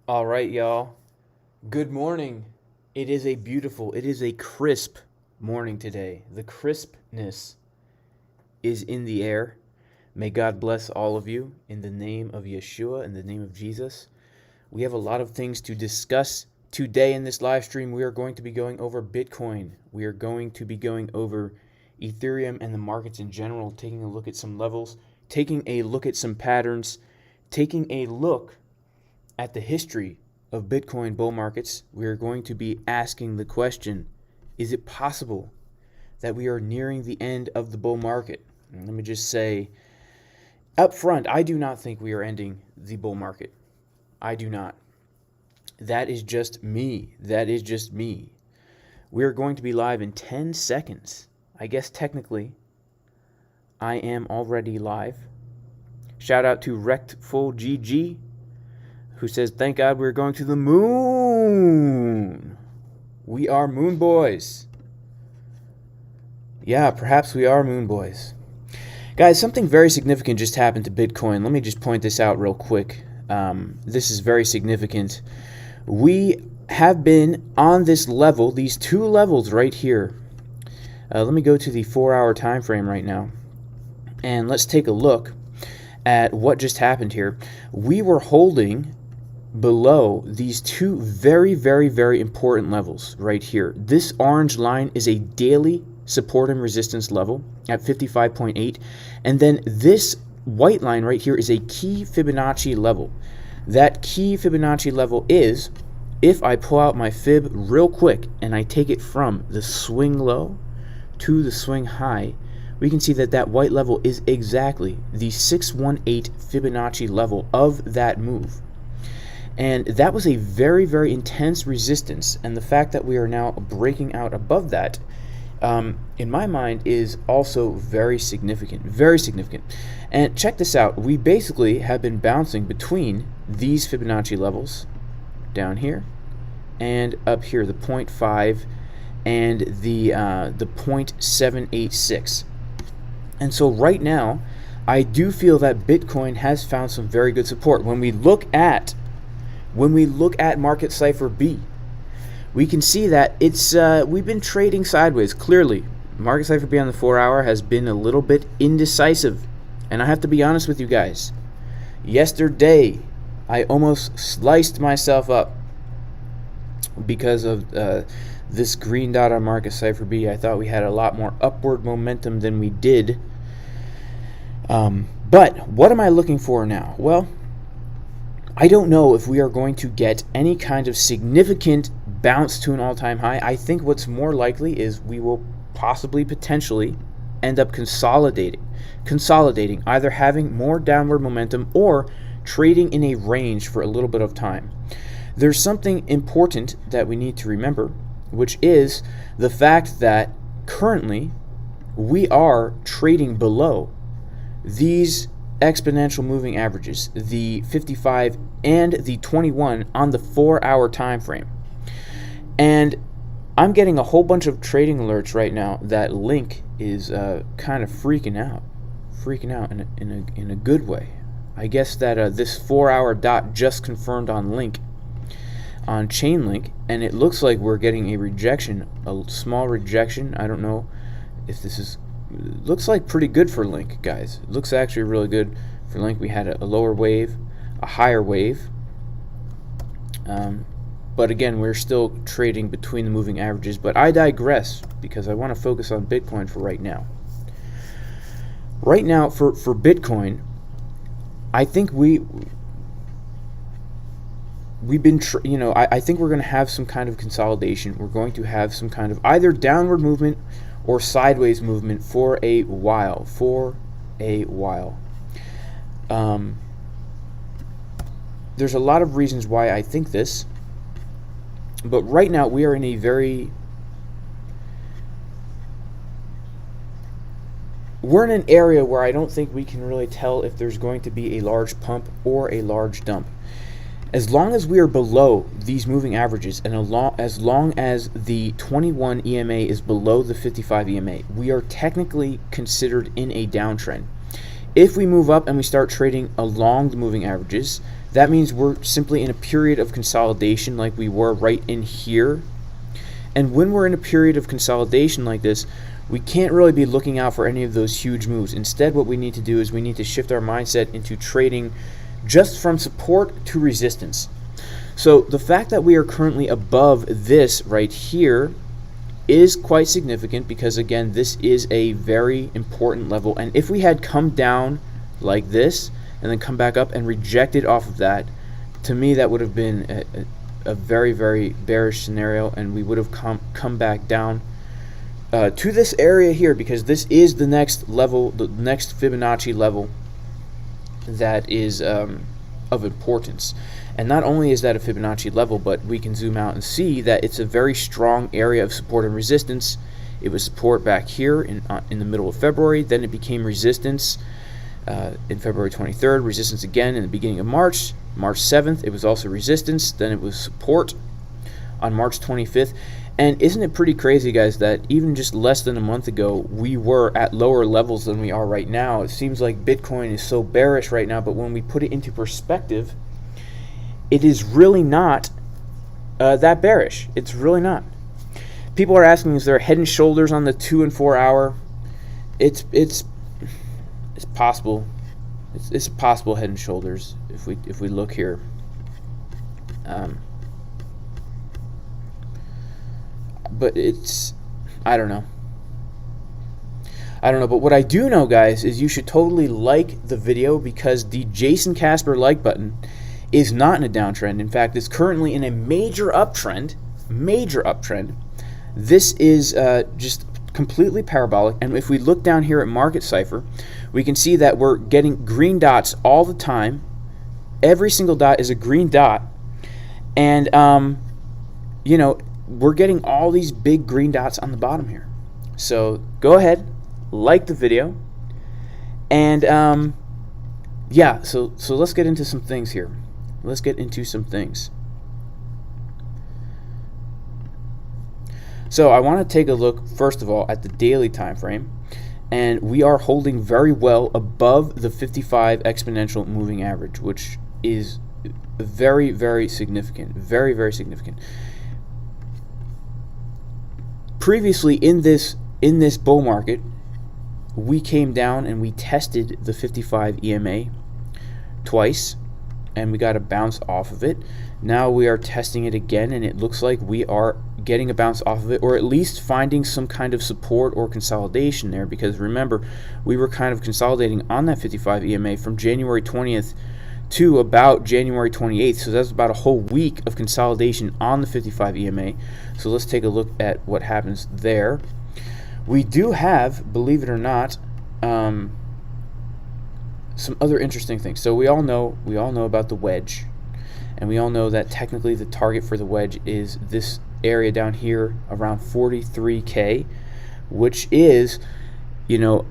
All right, y'all. Good morning. It is a crisp morning today. The crispness is in the air. May God bless all of you in the name of Yeshua, in the name of Jesus. We have a lot of things to discuss today in this live stream. We are going to be going over Bitcoin. We are going to be going over Ethereum and the markets in general, taking a look at some levels, taking a look at some patterns, taking a look at the history of Bitcoin bull markets. We are going to be asking the question, is it possible that we are nearing the end of the bull market? And let me just say up front, I do not think we are ending the bull market. I do not. That is just me. We are going to be live in 10 seconds. I guess technically I am already live. Shout out to Rectful GG, who says, thank God we're going to the moon. We are moon boys. Yeah, perhaps we are moon boys. Guys, something very significant just happened to Bitcoin. Let me just point this out real quick. This is very significant. We have been on this level, these two levels right here. Let me go to the 4-hour time frame right now, and let's take a look at what just happened here. We were holding below these two very, very, very important levels right here. This orange line is a daily support and resistance level at 55.8, and then this white line right here is a key Fibonacci level. That key Fibonacci level is, if I pull out my fib real quick and I take it from the swing low to the swing high, we can see that that white level is exactly the 618 Fibonacci level of that move. And that was a very, very intense resistance, and the fact that we are now breaking out above that, in my mind, is also very significant, very significant. And check this out. We basically have been bouncing between these Fibonacci levels down here and up here, the 0.5 and the 0.786. And so right now, I do feel that Bitcoin has found some very good support. When we look at Market Cipher B, we can see that it's we've been trading sideways. Clearly, Market Cipher B on the 4-hour has been a little bit indecisive, and I have to be honest with you guys. Yesterday, I almost sliced myself up because of this green dot on Market Cipher B. I thought we had a lot more upward momentum than we did. But what am I looking for now? Well, I don't know if we are going to get any kind of significant bounce to an all-time high. I think what's more likely is we will potentially end up consolidating, either having more downward momentum or trading in a range for a little bit of time. There's something important that we need to remember, which is the fact that currently we are trading below these exponential moving averages, the 55 and the 21 on the 4-hour time frame. And I'm getting a whole bunch of trading alerts right now that Link is kind of freaking out in a good way. I guess that this 4-hour dot just confirmed on Link, on Chainlink, and it looks like we're getting a rejection, a small rejection. I don't know if this is, looks like pretty good for Link, guys. It looks actually really good for Link. We had a lower wave, a higher wave, but again, we're still trading between the moving averages. But I digress, because I want to focus on Bitcoin for right now. Right now, for Bitcoin, I think we've been, I think we're going to have some kind of consolidation. We're going to have some kind of either downward movement or sideways movement for a while. There's a lot of reasons why I think this, but right now we are in a we're in an area where I don't think we can really tell if there's going to be a large pump or a large dump. As long as we are below these moving averages, and as long as the 21 EMA is below the 55 EMA, we are technically considered in a downtrend. If we move up and we start trading along the moving averages, that means we're simply in a period of consolidation like we were right in here. And when we're in a period of consolidation like this, we can't really be looking out for any of those huge moves. Instead, what we need to do is we need to shift our mindset into trading just from support to resistance. So the fact that we are currently above this right here is quite significant, because again, this is a very important level. And if we had come down like this and then come back up and rejected off of that, to me that would have been a very, very bearish scenario, and we would have come back down to this area here, because this is the next level, the next Fibonacci level that is of importance. And not only is that a Fibonacci level, but we can zoom out and see that it's a very strong area of support and resistance. It was support back here in the middle of February, then it became resistance in February 23rd, resistance again in the beginning of March. March 7th, it was also resistance, then it was support on March 25th. And isn't it pretty crazy, guys, that even just less than a month ago, we were at lower levels than we are right now? It seems like Bitcoin is so bearish right now, but when we put it into perspective, it is really not that bearish. It's really not. People are asking, is there head and shoulders on the 2 and 4 hour? It's possible. It's a possible head and shoulders if we look here. But it's, I don't know. But what I do know, guys, is you should totally like the video, because the Jason Casper like button is not in a downtrend. In fact, it's currently in a major uptrend. This is just completely parabolic. And if we look down here at Market Cipher, we can see that we're getting green dots all the time. Every single dot is a green dot. And, you know, we're getting all these big green dots on the bottom here. So go ahead, like the video. And, yeah, so let's get into some things here. Let's get into some things. So I want to take a look, first of all, at the daily time frame, and we are holding very well above the 55 exponential moving average, which is very, very significant. Very, very significant. Previously in this bull market, we came down and we tested the 55 EMA twice, and we got a bounce off of it. Now we are testing it again, and it looks like we are getting a bounce off of it, or at least finding some kind of support or consolidation there, because remember, we were kind of consolidating on that 55 EMA from January 20th to about January 28th, so that's about a whole week of consolidation on the 55 EMA. So let's take a look at what happens there. We do have, believe it or not, some other interesting things. So we all know about the wedge, and we all know that technically the target for the wedge is this area down here around 43K, which is, you know,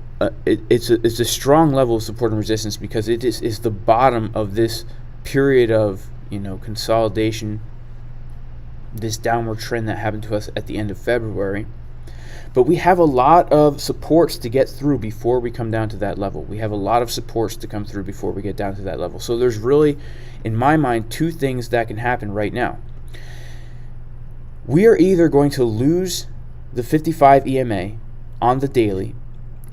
it's a strong level of support and resistance, because it is the bottom of this period of, you know, consolidation, this downward trend that happened to us at the end of February. But we have a lot of supports to get through before we come down to that level. We have a lot of supports to come through before we get down to that level. So there's really, in my mind, two things that can happen right now. We are either going to lose the 55 EMA on the daily,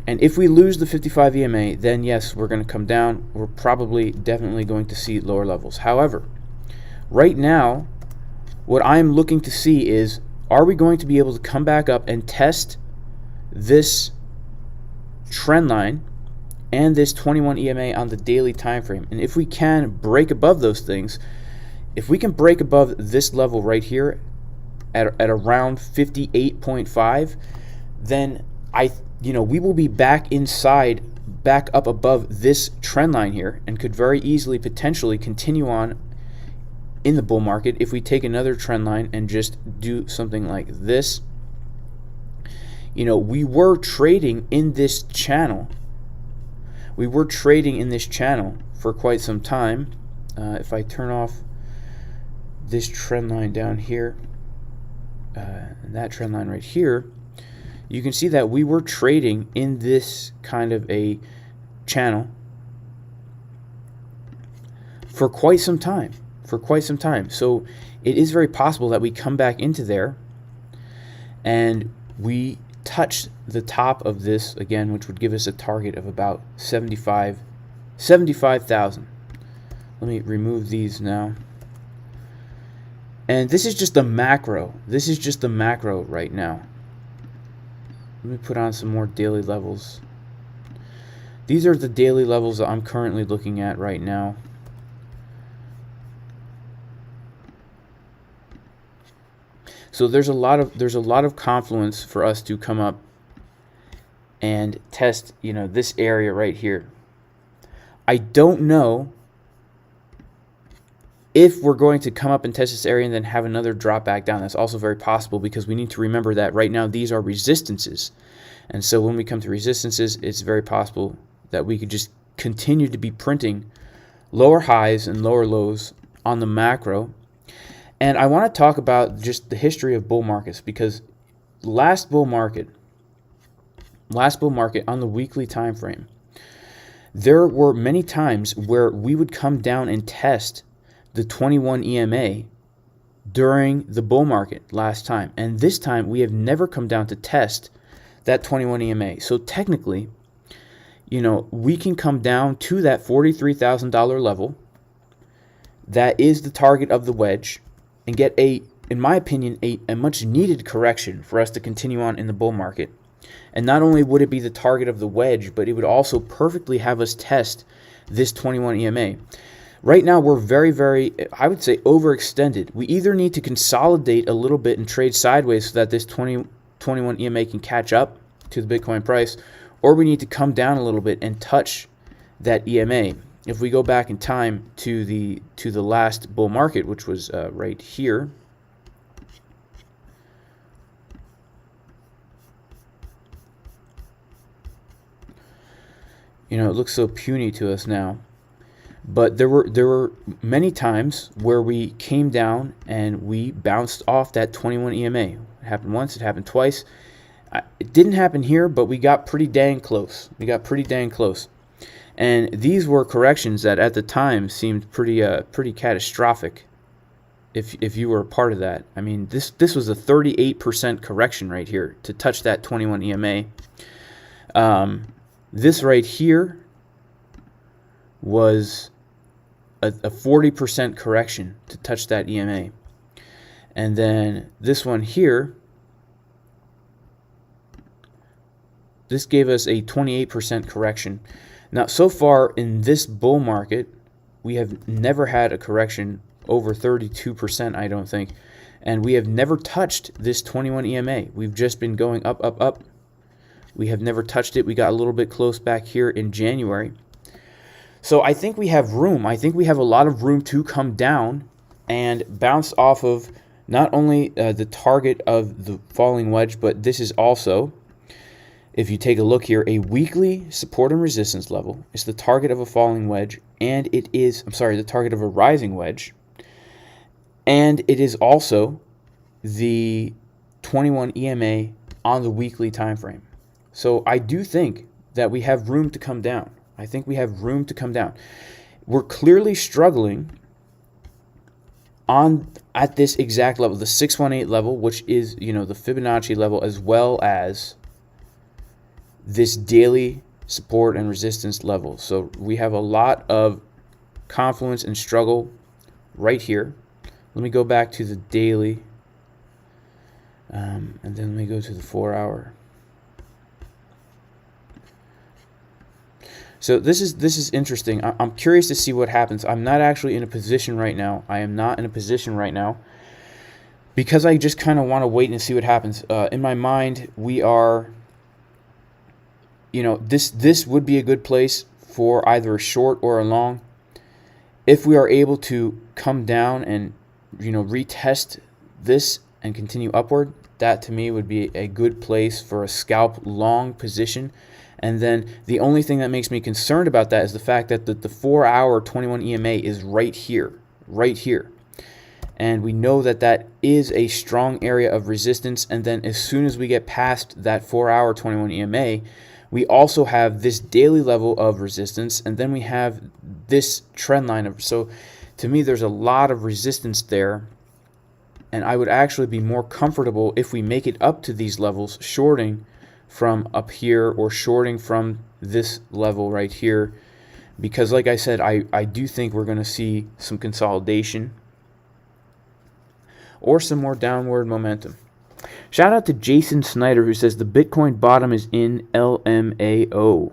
and if we lose the 55 EMA, then yes, we're going to come down. We're probably definitely going to see lower levels. However, right now, what I'm looking to see is, are we going to be able to come back up and test this trend line and this 21 EMA on the daily time frame? And if we can break above those things, if we can break above this level right here at around 58.5, then we will be back up above this trend line here, and could very easily potentially continue on in the bull market if we take another trend line and just do something like this. You know, we were trading in this channel. We were trading in this channel for quite some time. If I turn off this trend line down here, and that trend line right here, you can see that we were trading in this kind of a channel for quite some time. So it is very possible that we come back into there and we touch the top of this again, which would give us a target of about 75,000. Let me remove these now. And this is just the macro. This is just the macro right now. Let me put on some more daily levels. These are the daily levels that I'm currently looking at right now. So there's a lot of confluence for us to come up and test, this area right here. I don't know if we're going to come up and test this area and then have another drop back down. That's also very possible, because we need to remember that right now these are resistances. And so when we come to resistances, it's very possible that we could just continue to be printing lower highs and lower lows on the macro. And I want to talk about just the history of bull markets, because last bull market on the weekly time frame, there were many times where we would come down and test the 21 EMA during the bull market last time. And this time we have never come down to test that 21 EMA. So technically, we can come down to that $43,000 level. That is the target of the wedge, and get in my opinion, a much needed correction for us to continue on in the bull market. And not only would it be the target of the wedge, but it would also perfectly have us test this 21 EMA. Right now, we're very, very, I would say, overextended. We either need to consolidate a little bit and trade sideways so that this 21 EMA can catch up to the Bitcoin price, or we need to come down a little bit and touch that EMA. If we go back in time to the last bull market, which was right here, it looks so puny to us now, but there were many times where we came down and we bounced off that 21 EMA. It happened once, it happened twice. It didn't happen here, but we got pretty dang close. And these were corrections that at the time seemed pretty catastrophic. If you were a part of that, I mean, this was a 38% correction right here to touch that 21 EMA. This right here was a 40% correction to touch that EMA, and then this one here, this gave us a 28% correction. Now, so far in this bull market, we have never had a correction over 32%, I don't think. And we have never touched this 21 EMA. We've just been going up, up, up. We have never touched it. We got a little bit close back here in January. So I think we have room. I think we have a lot of room to come down and bounce off of not only the target of the falling wedge, but this is also, if you take a look here, a weekly support and resistance level. It's the target of a falling wedge, and it is, the target of a rising wedge. And it is also the 21 EMA on the weekly time frame. So I do think that we have room to come down. We're clearly struggling at this exact level, the 618 level, which is, the Fibonacci level, as well as this daily support and resistance level. So we have a lot of confluence and struggle right here. Let me go back to the daily, and then let me go to the 4 hour. So this is interesting. I'm curious to see what happens. I'm not actually in a position right now. Because I just kind of want to wait and see what happens. In my mind, we are, this would be a good place for either a short or a long. If we are able to come down and, retest this and continue upward, that to me would be a good place for a scalp long position. And then the only thing that makes me concerned about that is the fact that the 4 hour 21 EMA is right here. And we know that is a strong area of resistance. And then as soon as we get past that 4 hour 21 EMA, We also have this daily level of resistance, and then we have this trend line of, so to me there's a lot of resistance there, and I would actually be more comfortable if we make it up to these levels shorting from up here or shorting from this level right here, because like I said, I do think we're going to see some consolidation or some more downward momentum. Shout out to Jason Snyder, who says the Bitcoin bottom is in LMAO.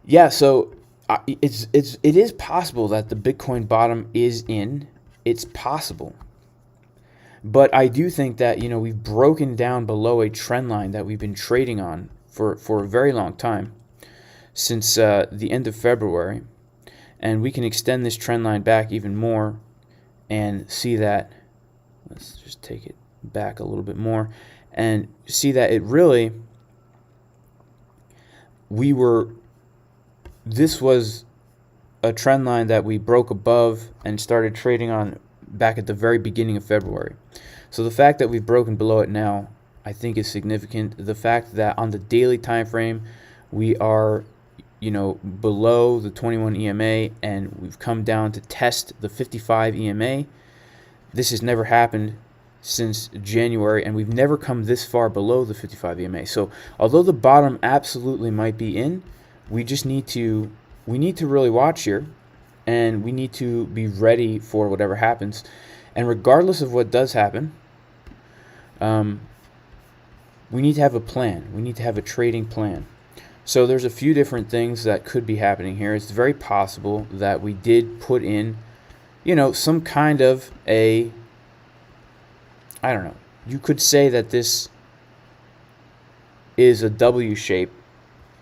Yeah, so it is possible that the Bitcoin bottom is in. It's possible. But I do think that, we've broken down below a trend line that we've been trading on for a very long time, since the end of February. And we can extend this trend line back even more and see that, let's just take it back a little bit more, and see that it really, this was a trend line that we broke above and started trading on back at the very beginning of February. So the fact that we've broken below it now, I think, is significant. The fact that on the daily time frame we are, below the 21 EMA, and we've come down to test the 55 EMA. This has never happened since January, and we've never come this far below the 55 EMA. So although the bottom absolutely might be in, we need to really watch here, and we need to be ready for whatever happens. And regardless of what does happen, we need to have a plan. We need to have a trading plan. So there's a few different things that could be happening here. It's very possible that we did put in, some kind of I don't know. You could say that this is a W shape,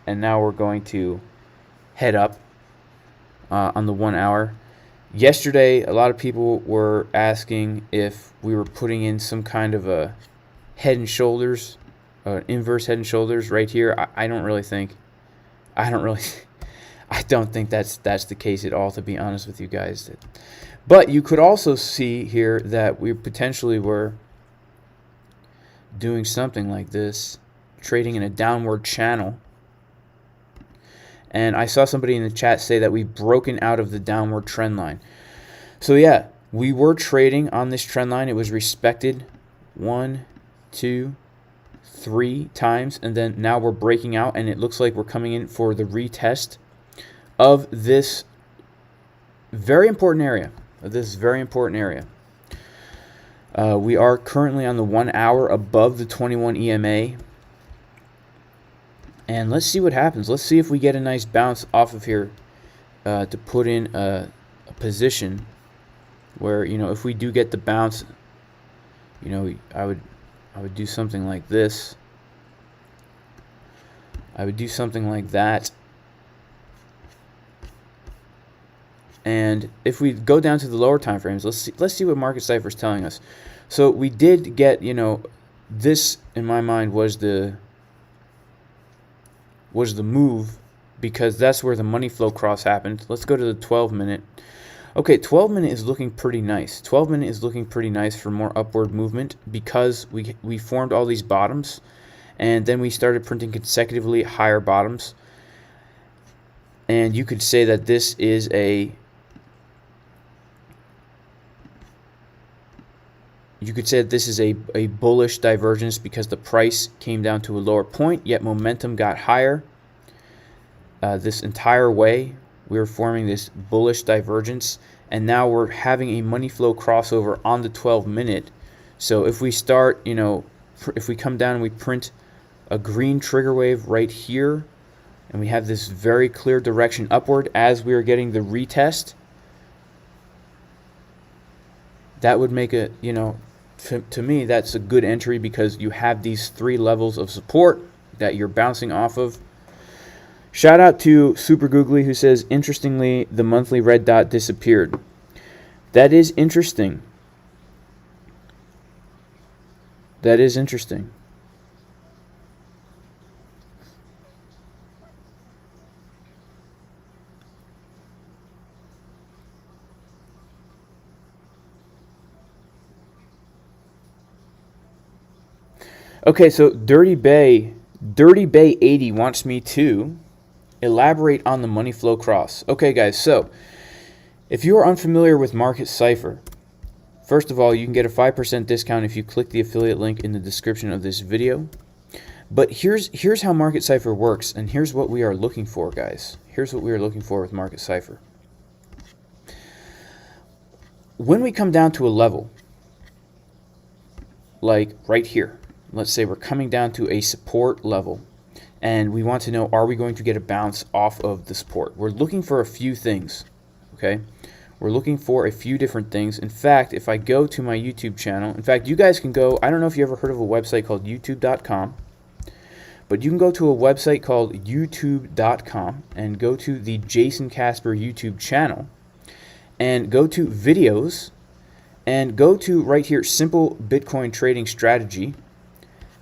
and now we're going to head up on the 1 hour. Yesterday, a lot of people were asking if we were putting in some kind of a head and shoulders, inverse head and shoulders right here. I don't think that's the case at all, to be honest with you guys. But you could also see here that we potentially were doing something like this, trading in a downward channel. And I saw somebody in the chat say that we've broken out of the downward trend line. So yeah, we were trading on this trend line. It was respected 1, 2, 3 times, and then now we're breaking out, and it looks like we're coming in for the retest of this very important area. We are currently on the 1 hour above the 21 EMA. And let's see what happens. Let's see if we get a nice bounce off of here to put in a position where, if we do get the bounce, I would do something like this. I would do something like that. And if we go down to the lower time frames, let's see what Market Cipher is telling us. So we did get, this in my mind was the move, because that's where the money flow cross happened. Let's go to the 12-minute. Okay, 12-minute is looking pretty nice. 12-minute is looking pretty nice for more upward movement, because we formed all these bottoms, and then we started printing consecutively higher bottoms. And you could say that this is a bullish divergence, because the price came down to a lower point, yet momentum got higher. This entire way we were forming this bullish divergence, and now we're having a money flow crossover on the 12-minute. So if we start, if we come down and we print a green trigger wave right here, and we have this very clear direction upward as we are getting the retest, that would make a, to me, that's a good entry, because you have these 3 levels of support that you're bouncing off of. Shout out to Super Googly, who says, interestingly, the monthly red dot disappeared. That is interesting. That is interesting. Okay, so Dirty Bay 80 wants me to elaborate on the money flow cross. Okay, guys, so if you are unfamiliar with Market Cipher, first of all, you can get a 5% discount if you click the affiliate link in the description of this video. But here's how Market Cipher works, and here's what we are looking for, guys. Here's what we are looking for with Market Cipher. When we come down to a level, like right here, let's say we're coming down to a support level, and we want to know, are we going to get a bounce off of the support? We're looking for a few things, okay? We're looking for a few different things. In fact, if I go to my YouTube channel, in fact, you guys can go, I don't know if you ever heard of a website called youtube.com, but you can go to a website called youtube.com and go to the Jason Casper YouTube channel and go to videos and go to right here, simple Bitcoin trading strategy,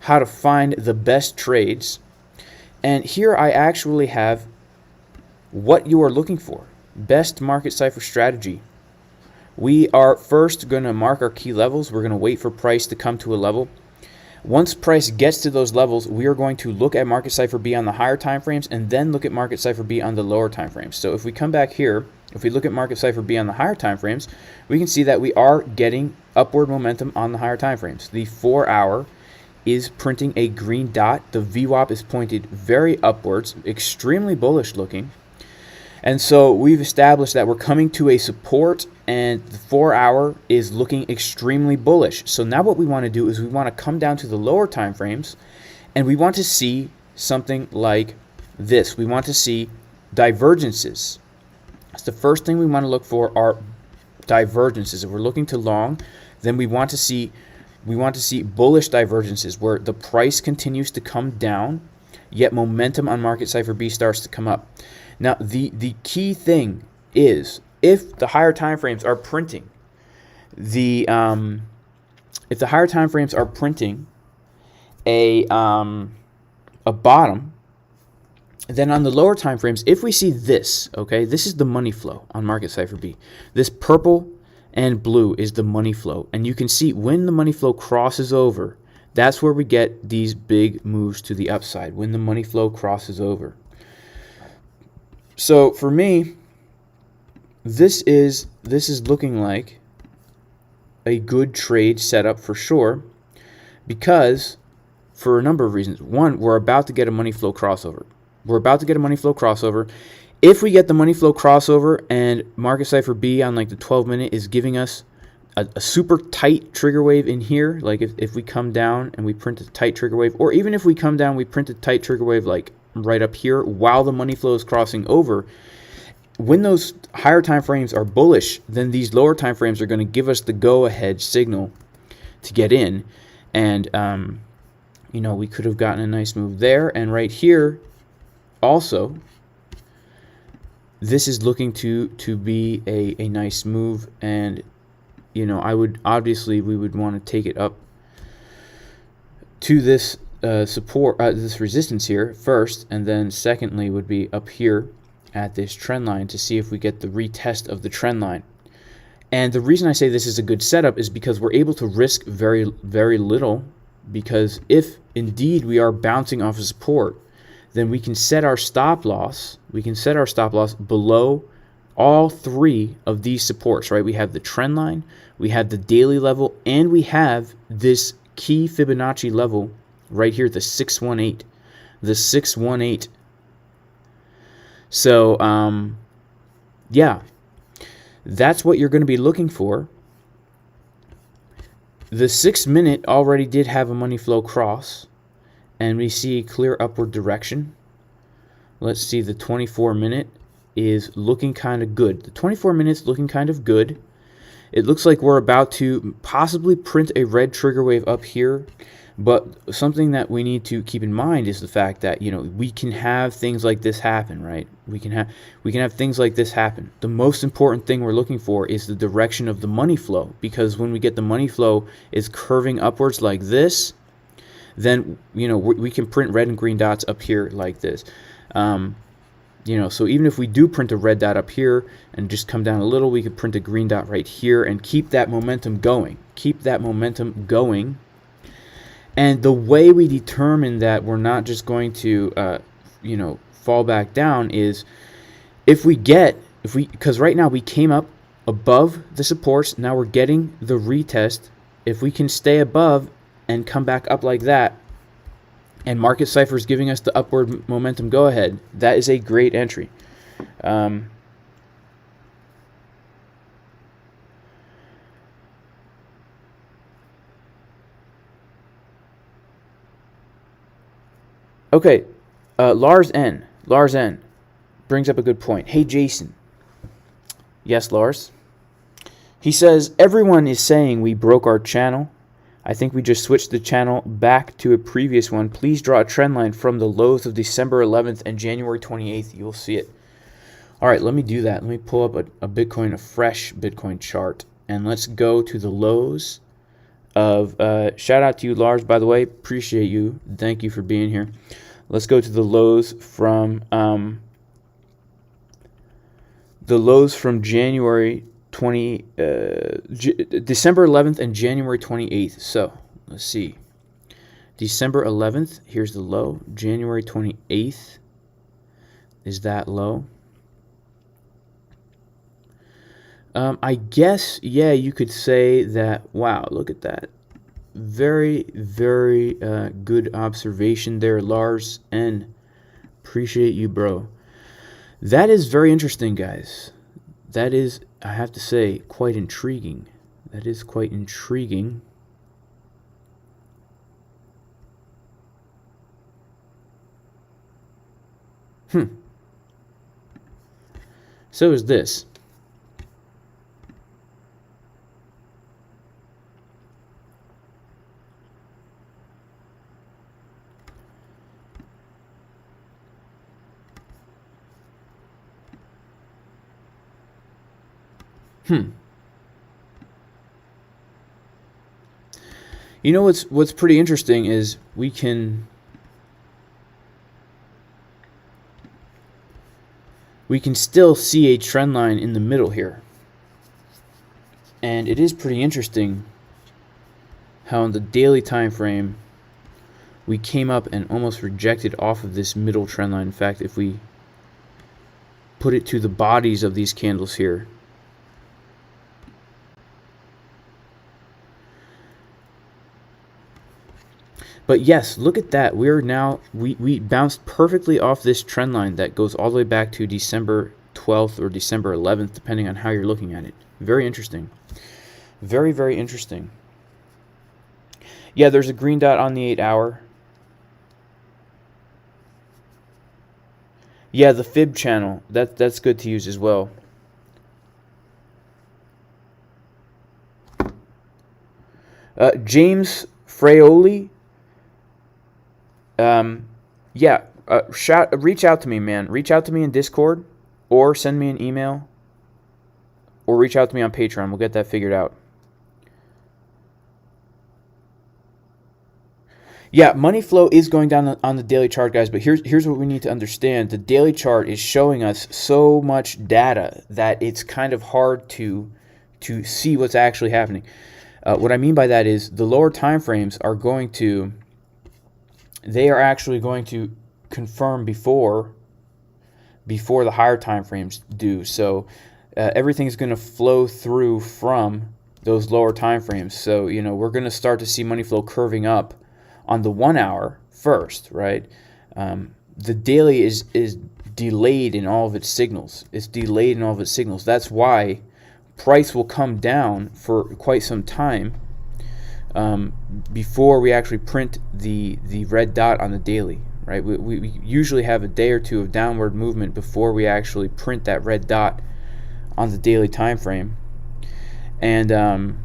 how to find the best trades. And here I actually have what you are looking for. Best Market Cipher strategy. We are first going to mark our key levels. We're going to wait for price to come to a level. Once price gets to those levels, we are going to look at Market Cipher B on the higher time frames and then look at Market Cipher B on the lower time frames. So if we come back here, if we look at Market Cipher B on the higher time frames, we can see that we are getting upward momentum on the higher time frames. The 4-hour is printing a green dot. The VWAP is pointed very upwards, extremely bullish looking. And so we've established that we're coming to a support, and the 4-hour is looking extremely bullish. So now what we want to do is we want to come down to the lower time frames, and we want to see something like this. We want to see divergences. That's the first thing we want to look for, are divergences. If we're looking to long, then we want to see bullish divergences where the price continues to come down, yet momentum on Market Cipher B starts to come up. Now, the key thing is, if the higher time frames are printing a bottom, then on the lower time frames, if we see this, okay, this is the money flow on Market Cipher B. This purple and blue is the money flow, and you can see when the money flow crosses over, that's where we get these big moves to the upside, when the money flow crosses over. So for me, this is looking like a good trade setup for sure, because for a number of reasons. One, we're about to get a money flow crossover. If we get the money flow crossover and Market Cipher B on like the 12-minute is giving us a super tight trigger wave in here, like if we come down and we print a tight trigger wave, or even if we come down, we print a tight trigger wave like right up here while the money flow is crossing over, when those higher time frames are bullish, then these lower time frames are going to give us the go-ahead signal to get in. And we could have gotten a nice move there, and right here also this is looking to be a nice move. And we would want to take it up to this support, this resistance here first, and then secondly would be up here at this trend line to see if we get the retest of the trend line. And the reason I say this is a good setup is because we're able to risk very, very little, because if indeed we are bouncing off of support, then we can set our stop loss. We can set our stop loss below all three of these supports, right? We have the trend line, we have the daily level, and we have this key Fibonacci level right here, the 618. The 618. So, yeah, that's what you're going to be looking for. The 6-minute already did have a money flow cross, and we see a clear upward direction. Let's see, the 24-minute is looking kind of good. The 24 minutes looking kind of good. It looks like we're about to possibly print a red trigger wave up here. But something that we need to keep in mind is the fact that, we can have things like this happen, right? We can have things like this happen. The most important thing we're looking for is the direction of the money flow, because when we get the money flow is curving upwards like this, then, we can print red and green dots up here like this. So even if we do print a red dot up here and just come down a little, we could print a green dot right here and keep that momentum going. And the way we determine that we're not just going to, fall back down is because right now we came up above the supports, now we're getting the retest. If we can stay above and come back up like that, and Market Cipher is giving us the upward momentum go ahead, that is a great entry. Okay, Lars N brings up a good point. Hey, Jason. Yes, Lars. He says, everyone is saying we broke our channel. I think we just switched the channel back to a previous one. Please draw a trend line from the lows of December 11th and January 28th. You'll see it. All right, let me do that. Let me pull up a fresh Bitcoin chart. And let's go to the lows of, shout out to you, Lars, by the way. Appreciate you. Thank you for being here. Let's go to the lows from January December 11th and January 28th. So let's see. December 11th, here's the low. January 28th is that low. I guess, yeah, you could say that. Wow, look at that. Very, very good observation there, Lars N. Appreciate you, bro. That is very interesting, guys. That is, I have to say, quite intriguing. That is quite intriguing. So is this. You know what's pretty interesting is we can still see a trend line in the middle here. And it is pretty interesting how in the daily time frame we came up and almost rejected off of this middle trend line. In fact, if we put it to the bodies of these candles here, but yes, look at that. We're now, we bounced perfectly off this trend line that goes all the way back to December 12th or December 11th, depending on how you're looking at it. Very interesting. Very, very interesting. Yeah, there's a green dot on the 8 hour. Yeah, the fib channel. That's good to use as well. James Fraioli. Reach out to me, man. Reach out to me in Discord, or send me an email, or reach out to me on Patreon. We'll get that figured out. Yeah, money flow is going down on the daily chart, guys, but here's what we need to understand. The daily chart is showing us so much data that it's kind of hard to see what's actually happening. What I mean by that is the lower time frames are going to, they are actually going to confirm before the higher time frames do. So everything's going to flow through from those lower time frames. So, we're going to start to see money flow curving up on the 1 hour first, right? The daily is delayed in all of its signals. It's delayed in all of its signals. That's why price will come down for quite some time before we actually print the red dot on the daily, right? We usually have a day or two of downward movement before we actually print that red dot on the daily time frame. And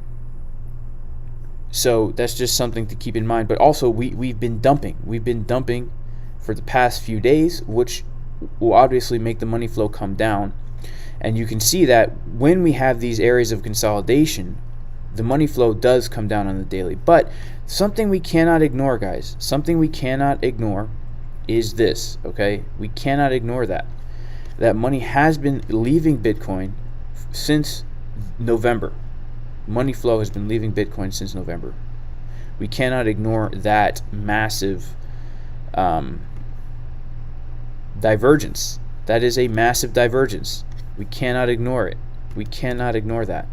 so that's just something to keep in mind. But also we've been dumping. We've been dumping for the past few days, which will obviously make the money flow come down. And you can see that when we have these areas of consolidation, the money flow does come down on the daily. But something we cannot ignore, guys, something we cannot ignore is this, okay? We cannot ignore that. That money has been leaving Bitcoin since November. Money flow has been leaving Bitcoin since November. We cannot ignore that massive divergence. That is a massive divergence. We cannot ignore it. We cannot ignore that.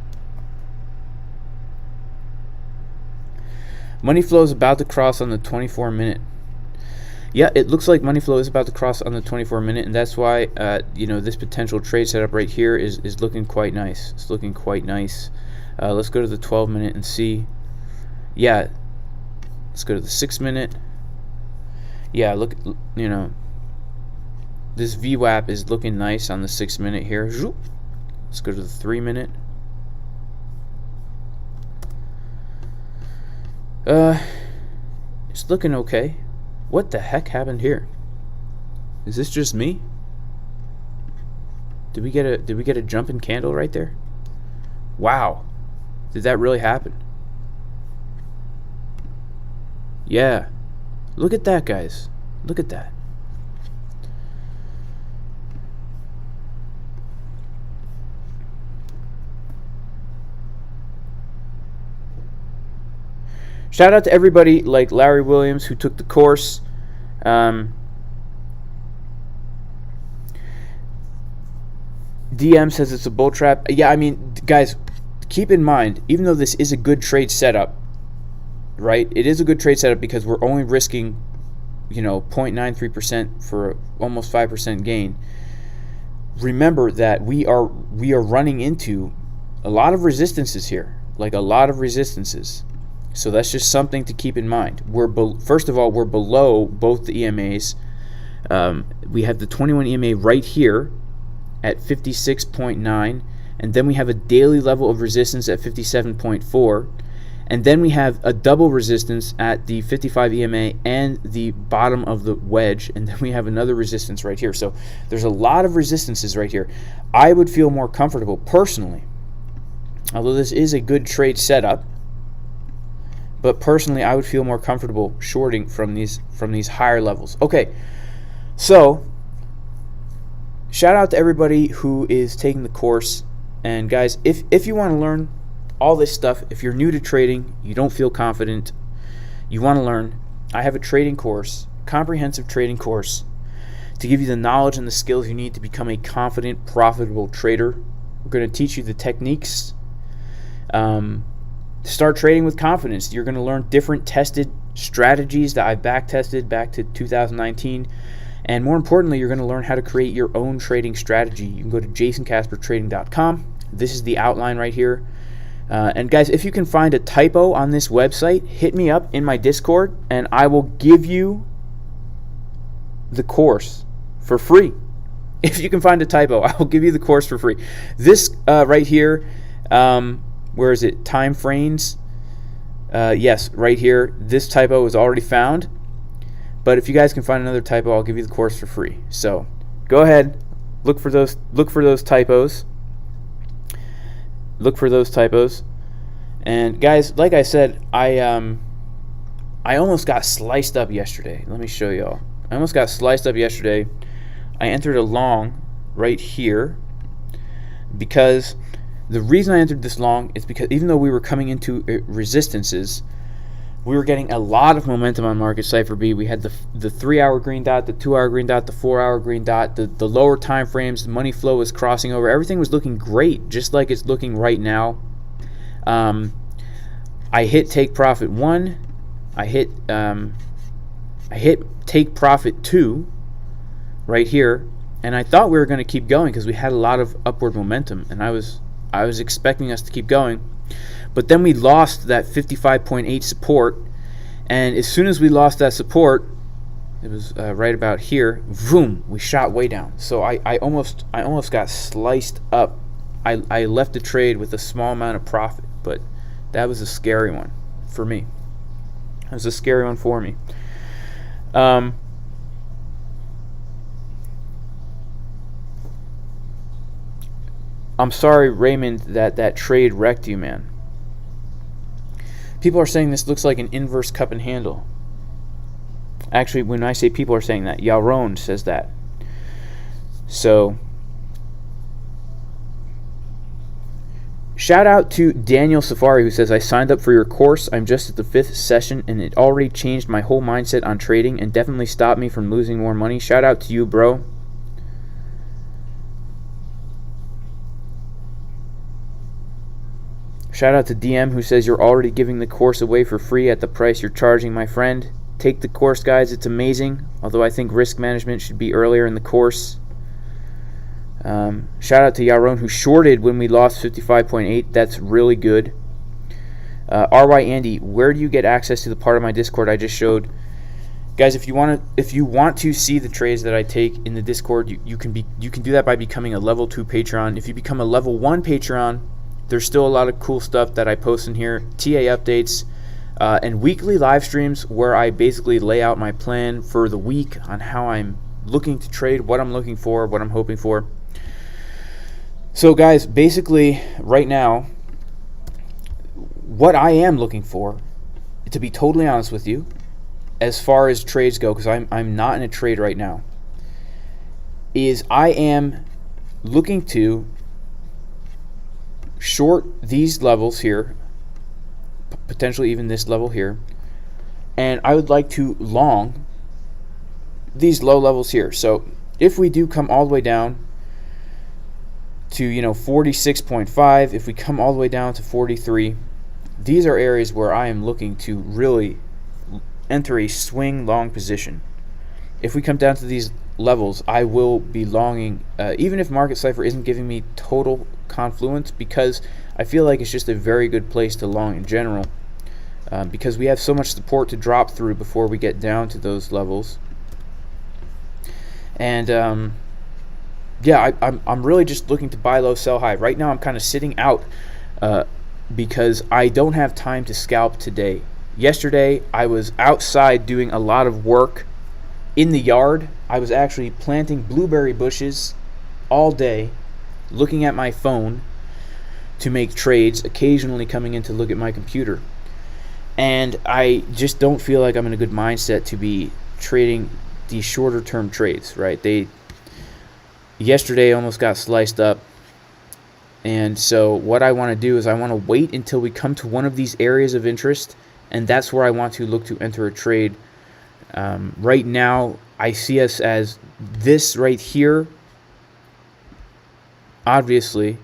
Money flow is about to cross on the 24-minute. Yeah, it looks like money flow is about to cross on the 24-minute, and that's why this potential trade setup right here is looking quite nice. It's looking quite nice. Let's go to the 12-minute and see. Yeah, let's go to the 6-minute. Yeah, look, this VWAP is looking nice on the 6-minute here. Let's go to the 3-minute. It's looking okay. What the heck happened here? Is this just me? Did we get a jumping candle right there? Wow. Did that really happen? Yeah. Look at that, guys. Look at that. Shout out to everybody like Larry Williams who took the course. DM says it's a bull trap. Yeah, I mean, guys, keep in mind, even though this is a good trade setup, right? It is a good trade setup because we're only risking, 0.93% for almost 5% gain. Remember that we are running into a lot of resistances here, like a lot of resistances. So that's just something to keep in mind. First of all, we're below both the EMAs. We have the 21 EMA right here at 56.9, and then we have a daily level of resistance at 57.4, and then we have a double resistance at the 55 EMA and the bottom of the wedge, and then we have another resistance right here. So there's a lot of resistances right here. I would feel more comfortable personally, although this is a good trade setup. But personally, I would feel more comfortable shorting from these higher levels. Okay, so shout out to everybody who is taking the course. And guys, if you want to learn all this stuff, if you're new to trading, you don't feel confident, you want to learn, I have a trading course, comprehensive trading course, to give you the knowledge and the skills you need to become a confident, profitable trader. We're going to teach you the techniques. Start trading with confidence. You're going to learn different tested strategies that I've back-tested back to 2019. And more importantly, you're going to learn how to create your own trading strategy. You can go to jasoncaspertrading.com. This is the outline right here. And guys, if you can find a typo on this website, hit me up in my Discord, and I will give you the course for free. If you can find a typo, I will give you the course for free. This right here, where is it? Time frames. Yes, right here. This typo is already found. But if you guys can find another typo, I'll give you the course for free. So go ahead, look for those typos. Look for those typos. And guys, like I said, I almost got sliced up yesterday. Let me show y'all. I almost got sliced up yesterday. I entered a long right here because the reason I entered this long is because even though we were coming into resistances, we were getting a lot of momentum on Market Cipher B. We had the 3-hour green dot, the 2-hour green dot, the 4-hour green dot, the lower time frames, the money flow was crossing over. Everything was looking great, just like it's looking right now. I hit take profit 1. I hit take profit 2 right here, and I thought we were going to keep going because we had a lot of upward momentum, and I was expecting us to keep going. But then we lost that 55.8 support, and as soon as we lost that support, it was right about here, boom, we shot way down. So I almost got sliced up. I left the trade with a small amount of profit, but that was a scary one for me. It was a scary one for me. I'm sorry, Raymond, that trade wrecked you, man. People are saying this looks like an inverse cup and handle. Actually, when I say people are saying that, Yaron says that. So, Shout out to Daniel Safari, who says, I signed up for your course. I'm just at the 5th session, and it already changed my whole mindset on trading and definitely stopped me from losing more money. Shout out to you, bro. Shout out to DM, who says, you're already giving the course away for free at the price you're charging, my friend. Take the course, guys. It's amazing. Although I think risk management should be earlier in the course. Shout out to Yaron, who shorted when we lost 55.8. That's really good. RY Andy, where do you get access to the part of my Discord I just showed? Guys, if you want to see the trades that I take in the Discord, you can do that by becoming a level 2 Patreon. If you become a level 1 Patreon, there's still a lot of cool stuff that I post in here, TA updates, and weekly live streams where I basically lay out my plan for the week on how I'm looking to trade, what I'm looking for, what I'm hoping for. So guys, basically right now, what I am looking for, to be totally honest with you, as far as trades go, because I'm not in a trade right now, is I am looking to short these levels here, potentially even this level here, and I would like to long these low levels here. So if we do come all the way down to 46.5, if we come all the way down to 43, these are areas where I am looking to really enter a swing long position. If we come down to these levels, I will be longing, even if Market Cipher isn't giving me total confluence, because I feel like it's just a very good place to long in general, because we have so much support to drop through before we get down to those levels. And yeah, I'm really just looking to buy low, sell high. Right now I'm kind of sitting out because I don't have time to scalp today. Yesterday I was outside doing a lot of work in the yard. I was actually planting blueberry bushes all day, looking at my phone to make trades, occasionally coming in to look at my computer. And I just don't feel like I'm in a good mindset to be trading these shorter term trades, right? Yesterday almost got sliced up. And so what I want to do is I want to wait until we come to one of these areas of interest, and that's where I want to look to enter a trade. Right now, I see us as this right here. Obviously,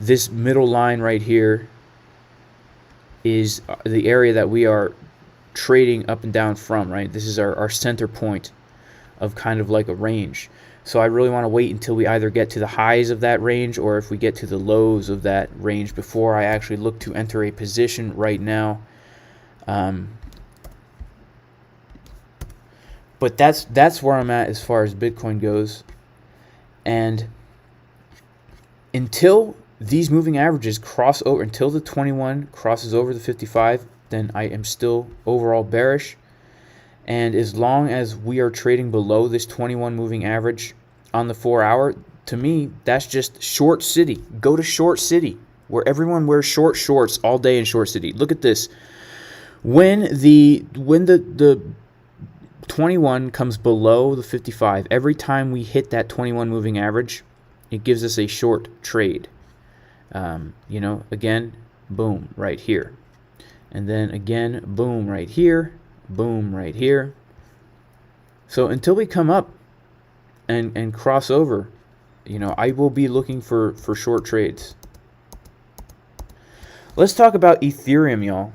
this middle line right here is the area that we are trading up and down from, right? This is our center point of kind of like a range. So I really want to wait until we either get to the highs of that range or if we get to the lows of that range before I actually look to enter a position right now. But that's where I'm at as far as Bitcoin goes. And until these moving averages cross over, until the 21 crosses over the 55, then I am still overall bearish. And as long as we are trading below this 21 moving average on the 4 hour, to me, that's just short city. Go to short city where everyone wears short shorts all day in short city. Look at this. When the 21 comes below the 55, every time we hit that 21 moving average, it gives us a short trade. Again, boom, right here. And then again, boom, right here. Boom, right here. So until we come up and cross over, I will be looking for short trades. Let's talk about Ethereum, y'all.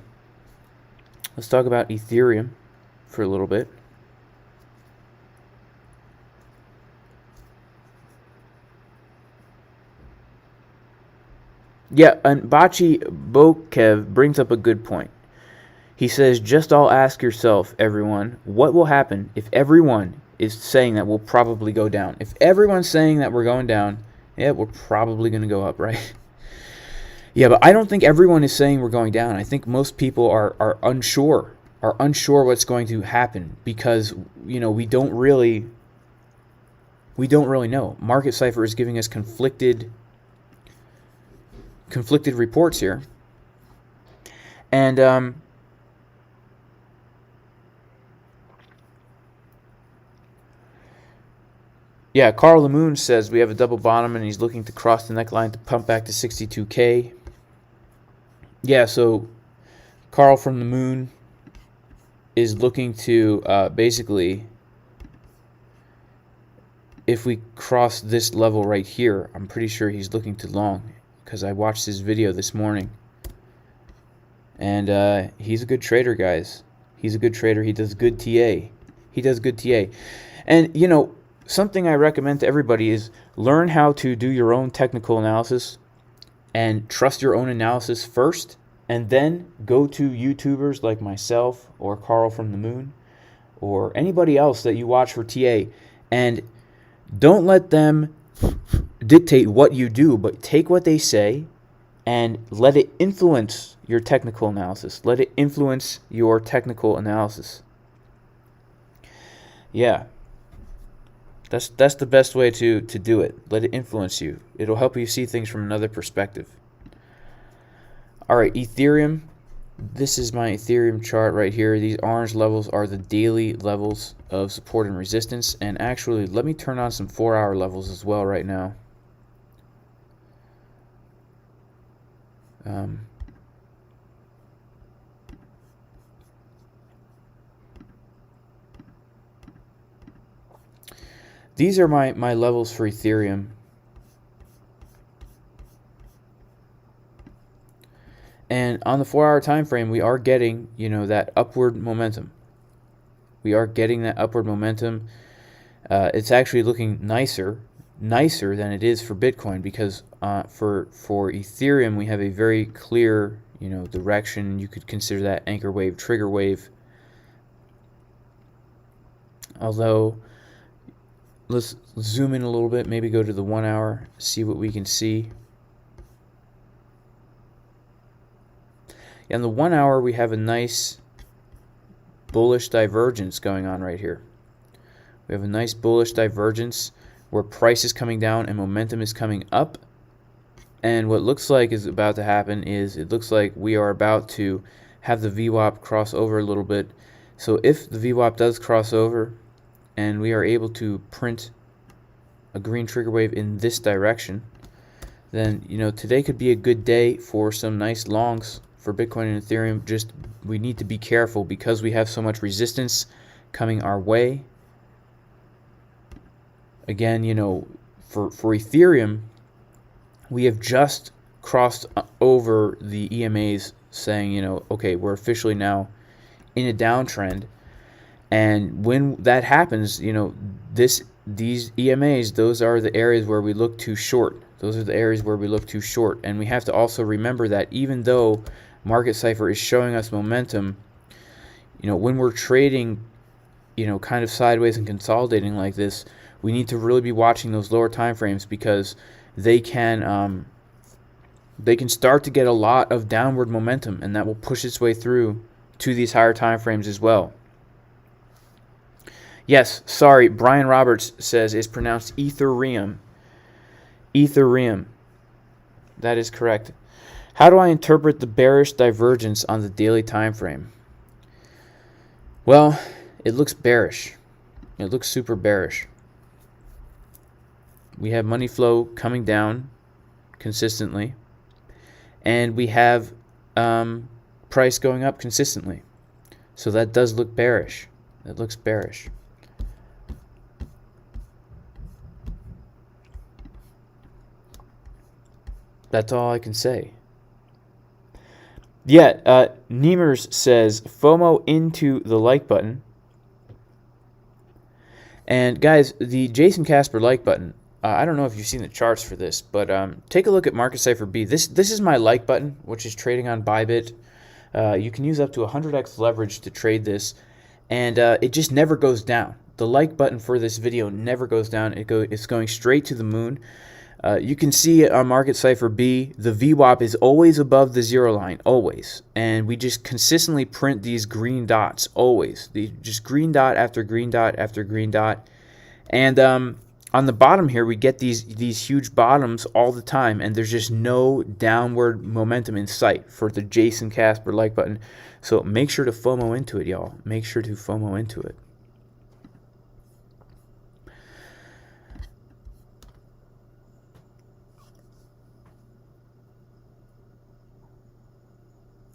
Let's talk about Ethereum for a little bit. Yeah, and Bachi Bokev brings up a good point. He says, just all ask yourself, everyone, what will happen if everyone is saying that we'll probably go down? If everyone's saying that we're going down, yeah, we're probably going to go up, right? Yeah, but I don't think everyone is saying we're going down. I think most people are unsure what's going to happen because, we don't really know. Market Cipher is giving us conflicted reports here. And Carl Lamoon says we have a double bottom and he's looking to cross the neckline to pump back to 62K. yeah, so Carl from the Moon is looking to basically, if we cross this level right here, I'm pretty sure he's looking to long, because I watched his video this morning. And he's a good trader, guys. He's a good trader. He does good TA. He does good TA. And, you know, something I recommend to everybody is learn how to do your own technical analysis and trust your own analysis first, and then go to YouTubers like myself or Carl from the Moon or anybody else that you watch for TA, and don't let them dictate what you do, but take what they say and let it influence your technical analysis. Let it influence your technical analysis. Yeah. That's the best way to do it. Let it influence you. It'll help you see things from another perspective. All right, Ethereum. This is my Ethereum chart right here. These orange levels are the daily levels of support and resistance. And actually, let me turn on some 4-hour levels as well right now. These are my levels for Ethereum. And on the 4-hour time frame, we are getting, you know, that upward momentum. We are getting that upward momentum. It's actually looking nicer than it is for Bitcoin, because for Ethereum we have a very clear, you know, direction. You could consider that anchor wave, trigger wave. Although, let's zoom in a little bit, maybe go to the 1 hour, see what we can see. On the 1 hour, we have a nice bullish divergence going on right here. We have a nice bullish divergence where price is coming down and momentum is coming up. And what looks like is about to happen is, it looks like we are about to have the VWAP cross over a little bit. So if the VWAP does cross over and we are able to print a green trigger wave in this direction, then, you know, today could be a good day for some nice longs for Bitcoin and Ethereum. Just, we need to be careful because we have so much resistance coming our way. Again, you know, for Ethereum, we have just crossed over the EMAs, saying, you know, okay, we're officially now in a downtrend. And when that happens, you know, these EMAs, those are the areas where we look too short. Those are the areas where we look too short. And we have to also remember that even though Market Cipher is showing us momentum, you know, when we're trading, you know, kind of sideways and consolidating like this, we need to really be watching those lower time frames, because they can start to get a lot of downward momentum, and that will push its way through to these higher time frames as well. Yes, sorry, Brian Roberts says it's pronounced Ethereum. Ethereum. That is correct. How do I interpret the bearish divergence on the daily time frame? Well, it looks bearish. It looks super bearish. We have money flow coming down consistently, and we have price going up consistently. So that does look bearish. It looks bearish. That's all I can say. Yeah, Nemers says FOMO into the like button. And guys, the Jason Casper like button, I don't know if you've seen the charts for this, but take a look at Market Cipher B. This is my like button, which is trading on Bybit. You can use up to 100x leverage to trade this, and it just never goes down. The like button for this video never goes down. It's going straight to the moon. You can see on Market Cipher B, the VWAP is always above the zero line, always. And we just consistently print these green dots, always. Just green dot after green dot after green dot. And on the bottom here, we get these huge bottoms all the time, and there's just no downward momentum in sight for the Jason Casper like button. So make sure to FOMO into it, y'all. Make sure to FOMO into it.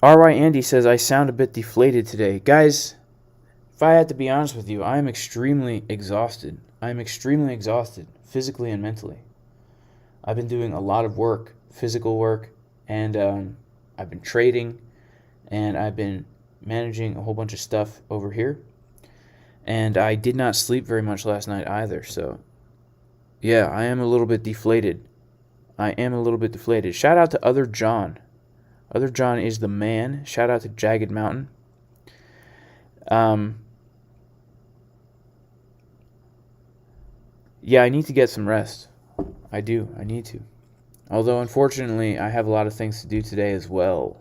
RY Andy says, I sound a bit deflated today. Guys, if I had to be honest with you, I am extremely exhausted. I am extremely exhausted, physically and mentally. I've been doing a lot of work, physical work, and I've been trading, and I've been managing a whole bunch of stuff over here. And I did not sleep very much last night either, so yeah, I am a little bit deflated. I am a little bit deflated. Shout out to Other John. Other John is the man. Shout out to Jagged Mountain. Yeah, I need to get some rest. I do. I need to. Although, unfortunately, I have a lot of things to do today as well.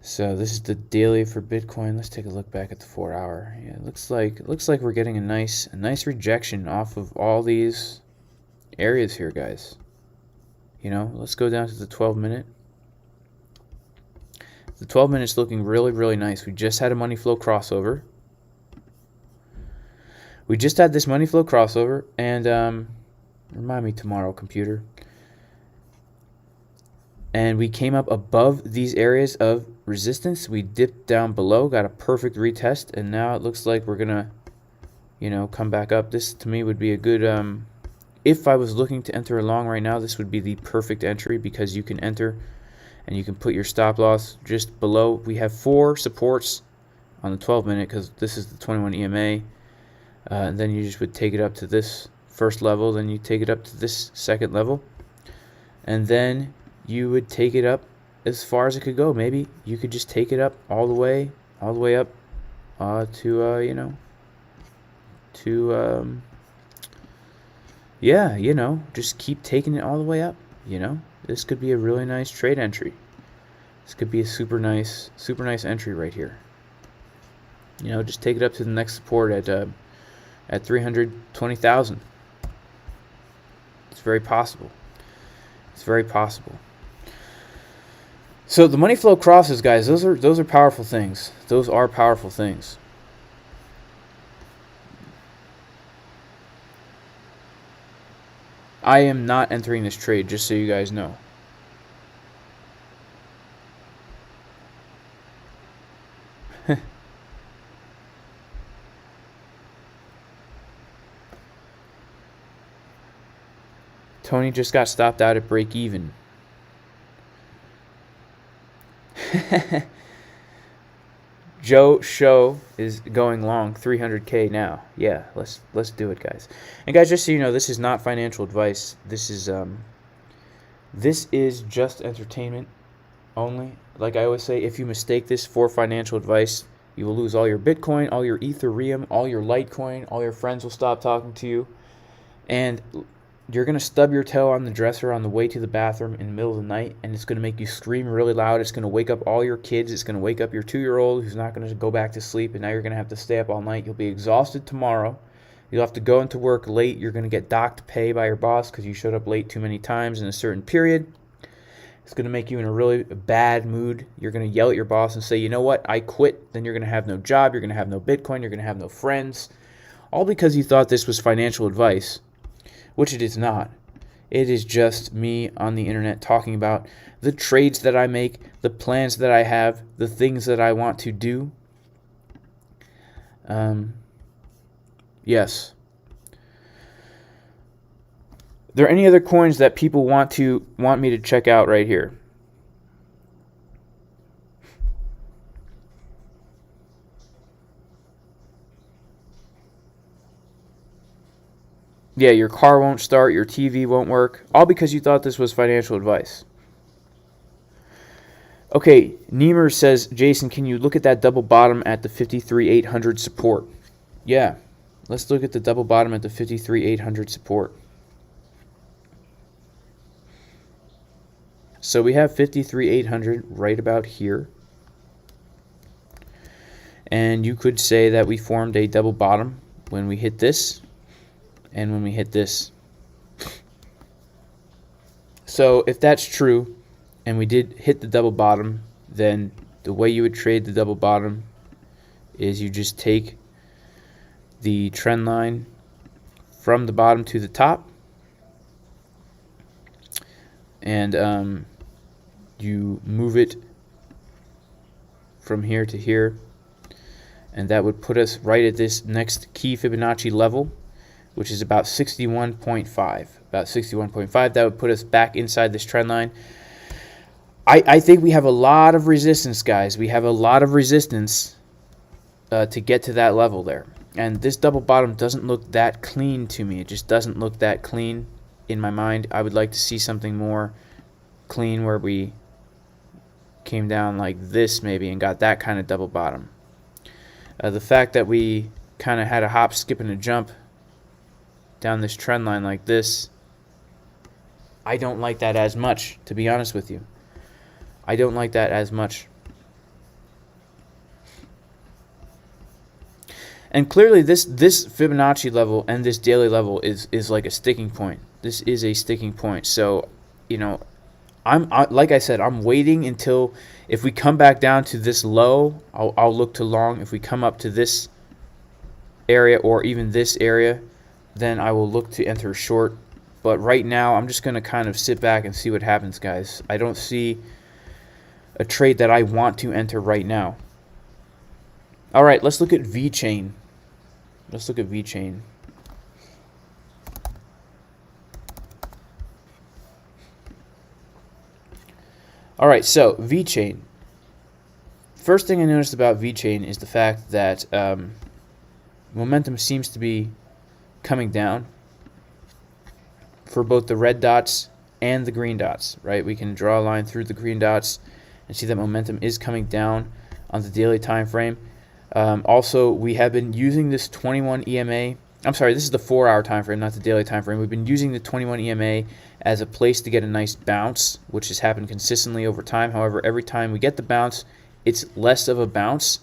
So this is the daily for Bitcoin. Let's take a look back at the 4-hour. Yeah, it looks like we're getting a nice rejection off of all these areas here, guys. You know, let's go down to the 12-minute. The 12-minute's looking really, really nice. We just had a money flow crossover. We just had this money flow crossover, and remind me tomorrow, computer. And we came up above these areas of resistance. We dipped down below, got a perfect retest, and now it looks like we're gonna, you know, come back up. This to me would be a good. If I was looking to enter a long right now, this would be the perfect entry because you can enter, and you can put your stop loss just below. We have 4 supports on the 12-minute because this is the 21 EMA. And then you just would take it up to this first level, then you take it up to this second level, and then you would take it up as far as it could go. Maybe you could just take it up all the way up to you know, to yeah, you know, just keep taking it all the way up. You know, this could be a really nice trade entry. This could be a super nice entry right here. You know, just take it up to the next support at 320,000. It's very possible. It's very possible. So the money flow crosses, guys, those are powerful things. Those are powerful things. I am not entering this trade, just so you guys know. Tony just got stopped out at break even. Joe Show is going long 300K now. Yeah, let's do it, guys. And guys, just so you know, this is not financial advice. This is just entertainment only. Like I always say, if you mistake this for financial advice, you will lose all your Bitcoin, all your Ethereum, all your Litecoin, all your friends will stop talking to you, and you're going to stub your toe on the dresser on the way to the bathroom in the middle of the night, and it's going to make you scream really loud. It's going to wake up all your kids. It's going to wake up your 2-year-old who's not going to go back to sleep, and now you're going to have to stay up all night. You'll be exhausted tomorrow. You'll have to go into work late. You're going to get docked pay by your boss because you showed up late too many times in a certain period. It's going to make you in a really bad mood. You're going to yell at your boss and say, you know what, I quit. Then you're going to have no job. You're going to have no Bitcoin. You're going to have no friends. All because you thought this was financial advice, which it is not. It is just me on the internet talking about the trades that I make, the plans that I have, the things that I want to do. Yes. Are there any other coins that people want me to check out right here? Yeah, your car won't start, your TV won't work, all because you thought this was financial advice. Okay, Niemer says, Jason, can you look at that double bottom at the 53,800 support? Yeah, let's look at the double bottom at the 53,800 support. So we have 53,800 right about here. And you could say that we formed a double bottom when we hit this and when we hit this. So if that's true and we did hit the double bottom, then the way you would trade the double bottom is you just take the trend line from the bottom to the top, and you move it from here to here, and that would put us right at this next key Fibonacci level, which is about 61.5. About 61.5. That would put us back inside this trend line. I think we have a lot of resistance, guys. We have a lot of resistance to get to that level there. And this double bottom doesn't look that clean to me. It just doesn't look that clean in my mind. I would like to see something more clean where we came down like this maybe and got that kind of double bottom. The fact that we kind of had a hop, skip, and a jump down this trend line like this, I don't like that as much, to be honest with you. I don't like that as much. And clearly this Fibonacci level and this daily level is like a sticking point. This is a sticking point. So, you know, like I said, I'm waiting until if we come back down to this low, I'll look to long. If we come up to this area or even this area, then I will look to enter short. But right now, I'm just going to kind of sit back and see what happens, guys. I don't see a trade that I want to enter right now. All right, let's look at VeChain. Let's look at VeChain. All right, so VeChain. First thing I noticed about VeChain is the fact that momentum seems to be coming down for both the red dots and the green dots, right? We can draw a line through the green dots and see that momentum is coming down on the daily time frame. Also, we have been using this 21 EMA. I'm sorry, this is the 4-hour time frame, not the daily time frame. We've been using the 21 EMA as a place to get a nice bounce, which has happened consistently over time. However, every time we get the bounce, it's less of a bounce.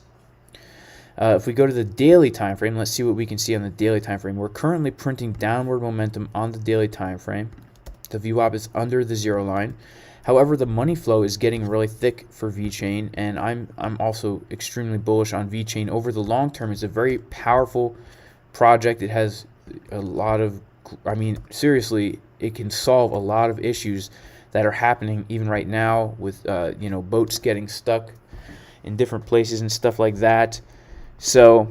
If we go to the daily time frame, let's see what we can see on the daily time frame. We're currently printing downward momentum on the daily time frame. The VWAP is under the 0 line. However, the money flow is getting really thick for VeChain, and I'm also extremely bullish on VeChain over the long term. It's a very powerful project. It has a lot of, I mean, seriously, it can solve a lot of issues that are happening even right now with you know, boats getting stuck in different places and stuff like that. So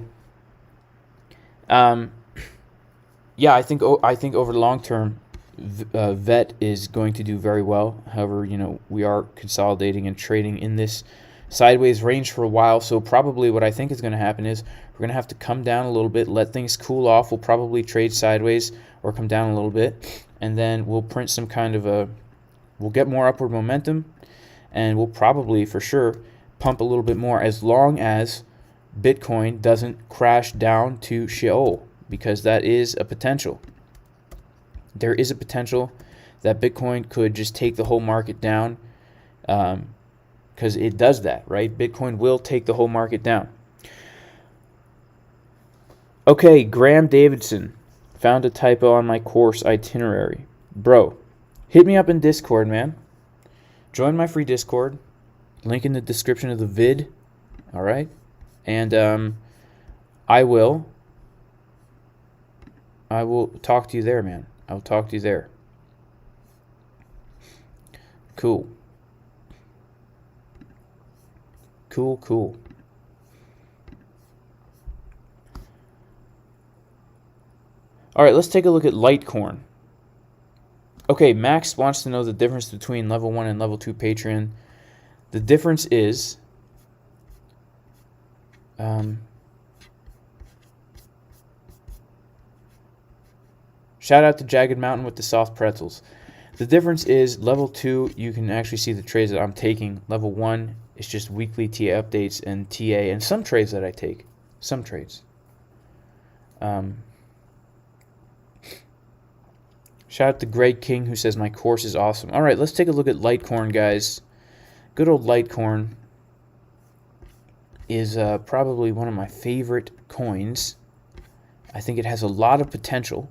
yeah, I think over the long term, VET is going to do very well. However, you know, we are consolidating and trading in this sideways range for a while. So probably what I think is going to happen is we're going to have to come down a little bit, let things cool off. We'll probably trade sideways or come down a little bit, and then we'll print some kind of a, we'll get more upward momentum, and we'll probably for sure pump a little bit more as long as Bitcoin doesn't crash down to Sheol, because that is a potential. There is a potential that Bitcoin could just take the whole market down, because it does that, right? Bitcoin will take the whole market down. Okay, Graham Davidson found a typo on my course itinerary. Bro, hit me up in Discord, man. Join my free Discord. Link in the description of the vid. All right? And I will talk to you there, man. I'll talk to you there. Cool. Cool, cool. All right, let's take a look at Litecoin. Okay, Max wants to know the difference between level 1 and level 2 Patreon. The difference is shout out to Jagged Mountain with the soft pretzels. The difference is level 2, you can actually see the trades that I'm taking. Level 1 is just weekly TA updates and TA and some trades that I take. Some trades. Shout out to Greg King who says my course is awesome. All right, let's take a look at Litecoin, guys. Good old Litecoin is probably one of my favorite coins. I think it has a lot of potential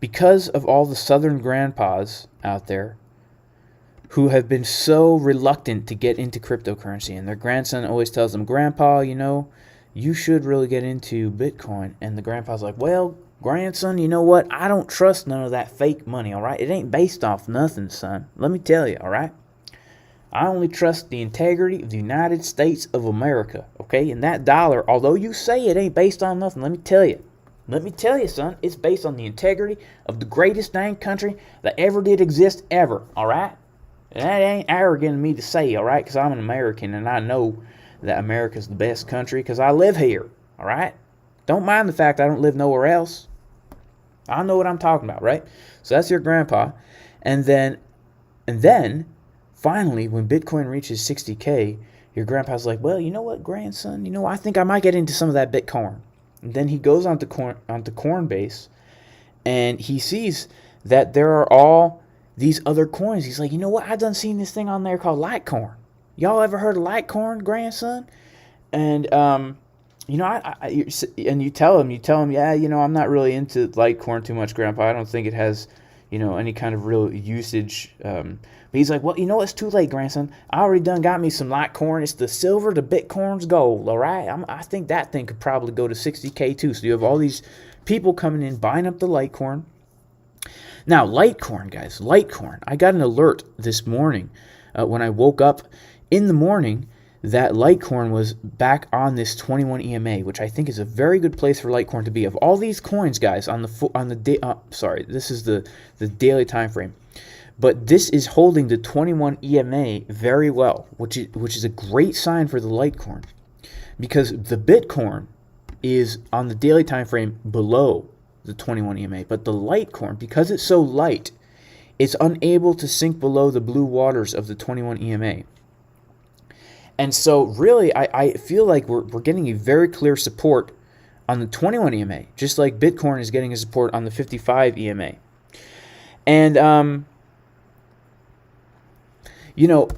because of all the Southern grandpas out there who have been so reluctant to get into cryptocurrency. And their grandson always tells them, Grandpa, you know, you should really get into Bitcoin. And the grandpa's like, well, grandson, you know what? I don't trust none of that fake money, all right? It ain't based off nothing, son. Let me tell you, all right? I only trust the integrity of the United States of America, okay? And that dollar, although you say it ain't based on nothing, let me tell you. Let me tell you, son, it's based on the integrity of the greatest dang country that ever did exist ever, all right? And that ain't arrogant of me to say, all right? Because I'm an American and I know that America's the best country because I live here, all right? Don't mind the fact I don't live nowhere else. I know what I'm talking about, right? So that's your grandpa. And then finally, when Bitcoin reaches 60K, your grandpa's like, well, you know what, grandson? You know, I think I might get into some of that Bitcoin. And then he goes onto Coinbase, and he sees that there are all these other coins. He's like, you know what? I done seen this thing on there called Litecoin. Y'all ever heard of Litecoin, grandson? And you know, and you tell him, yeah, you know, I'm not really into Litecoin too much, Grandpa. I don't think it has, you know, any kind of real usage. But he's like, well, you know, it's too late, grandson. I already done got me some Litecoin. It's the silver to Bitcoin's gold, all right? I think that thing could probably go to 60K too. So you have all these people coming in, buying up the Litecoin. Now, Litecoin, guys, Litecoin. I got an alert this morning when I woke up in the morning that Litecoin was back on this 21 EMA, which I think is a very good place for Litecoin to be. Of all these coins, guys, this is the daily time frame. But this is holding the 21 EMA very well, which is a great sign for the Litecoin, because the Bitcoin is on the daily time frame below the 21 EMA, but the Litecoin, because it's so light, it's unable to sink below the blue waters of the 21 EMA. And so really, I feel like we're getting a very clear support on the 21 EMA, just like Bitcoin is getting a support on the 55 EMA. And you know,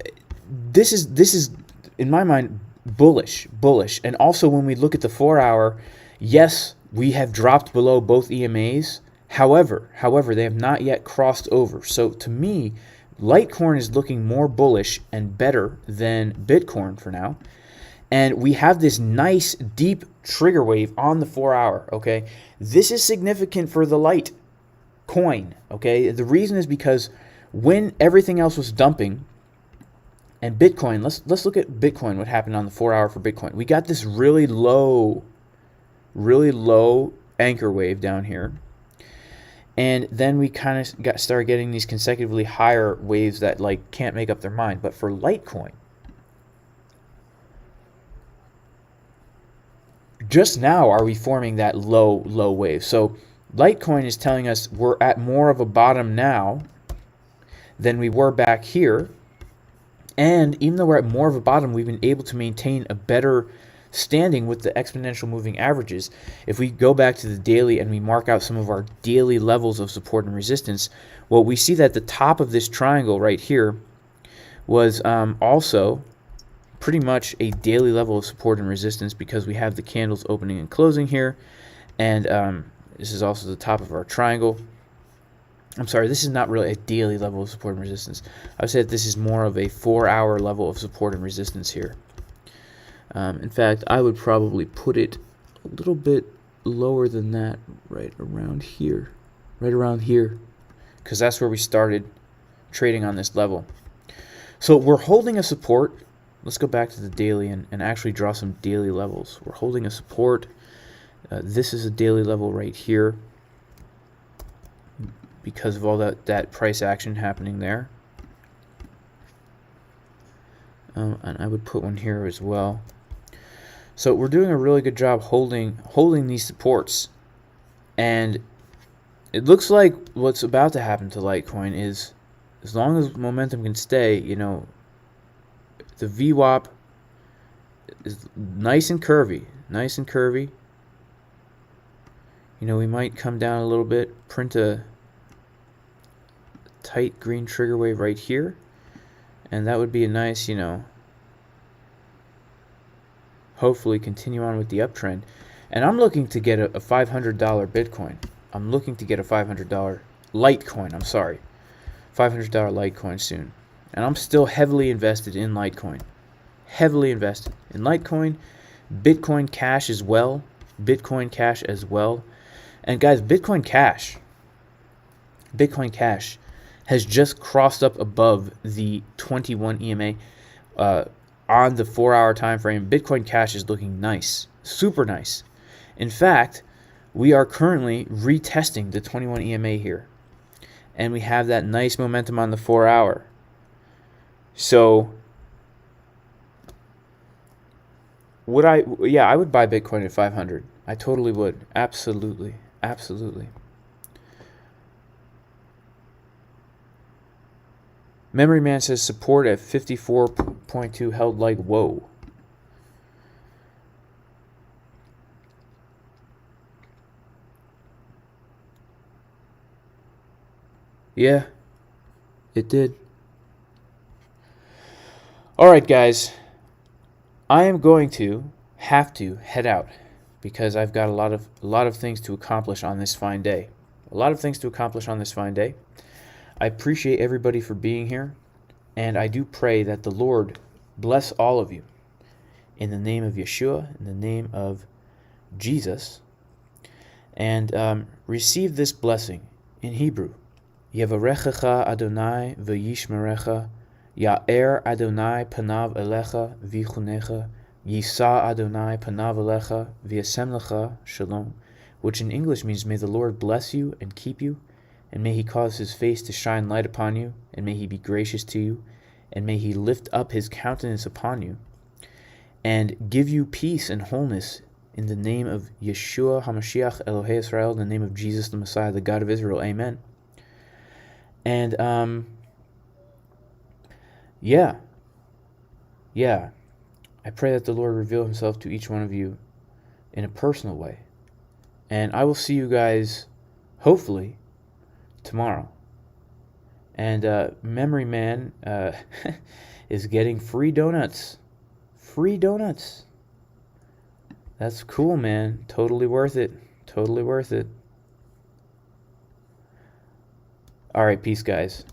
this is in my mind bullish. And also when we look at the 4-hour, yes, we have dropped below both EMAs. However, they have not yet crossed over. So to me, Litecoin is looking more bullish and better than Bitcoin for now. And we have this nice deep trigger wave on the 4-hour, okay? This is significant for the Litecoin, okay? The reason is because when everything else was dumping, and Bitcoin, let's look at Bitcoin, what happened on the 4-hour for Bitcoin. We got this really low anchor wave down here. And then we kind of started getting these consecutively higher waves that like can't make up their mind. But for Litecoin, just now are we forming that low wave. So Litecoin is telling us we're at more of a bottom now than we were back here. And even though we're at more of a bottom, we've been able to maintain a better standing with the exponential moving averages. If we go back to the daily and we mark out some of our daily levels of support and resistance, well, we see that the top of this triangle right here was also pretty much a daily level of support and resistance, because we have the candles opening and closing here. And this is also the top of our triangle. I'm sorry, this is not really a daily level of support and resistance. I would say that this is more of a 4-hour level of support and resistance here. In fact, I would probably put it a little bit lower than that, right around here, because that's where we started trading on this level. So we're holding a support. Let's go back to the daily and actually draw some daily levels. We're holding a support. This is a daily level right here, because of all that price action happening there. And I would put one here as well. So we're doing a really good job holding these supports. And it looks like what's about to happen to Litecoin is, as long as momentum can stay, you know, the VWAP is nice and curvy. You know, we might come down a little bit, print a tight green trigger wave right here, and that would be a nice, you know, hopefully continue on with the uptrend. And I'm looking to get a $500 Bitcoin. I'm looking to get a $500 Litecoin. I'm sorry, $500 Litecoin soon. And I'm still heavily invested in Litecoin. Heavily invested in Litecoin, Bitcoin Cash as well. And guys, Bitcoin Cash has just crossed up above the 21 EMA on the 4-hour time frame. Bitcoin Cash is looking nice, super nice. In fact, we are currently retesting the 21 EMA here, and we have that nice momentum on the 4-hour. So I would buy Bitcoin at 500. I totally would. Absolutely. Absolutely. Memory Man says support at 54.2 held like whoa. Yeah, it did. Alright, guys. I am going to have to head out because I've got a lot of things to accomplish on this fine day. I appreciate everybody for being here, and I do pray that the Lord bless all of you. In the name of Yeshua, in the name of Jesus, and receive this blessing in Hebrew. Yevarechecha Adonai v'yishmerecha, Ya'er Adonai panav elecha v'chunecha, Yisa Adonai panav elecha v'yasem lecha shalom, which in English means, may the Lord bless you and keep you, and may he cause his face to shine light upon you, and may he be gracious to you, and may he lift up his countenance upon you, and give you peace and wholeness in the name of Yeshua HaMashiach Elohei Israel, in the name of Jesus the Messiah, the God of Israel. Amen. And yeah, I pray that the Lord reveal himself to each one of you in a personal way. And I will see you guys, hopefully, tomorrow. And Memory Man is getting free donuts. Free donuts. That's cool, man. Totally worth it. Totally worth it. All right, peace, guys.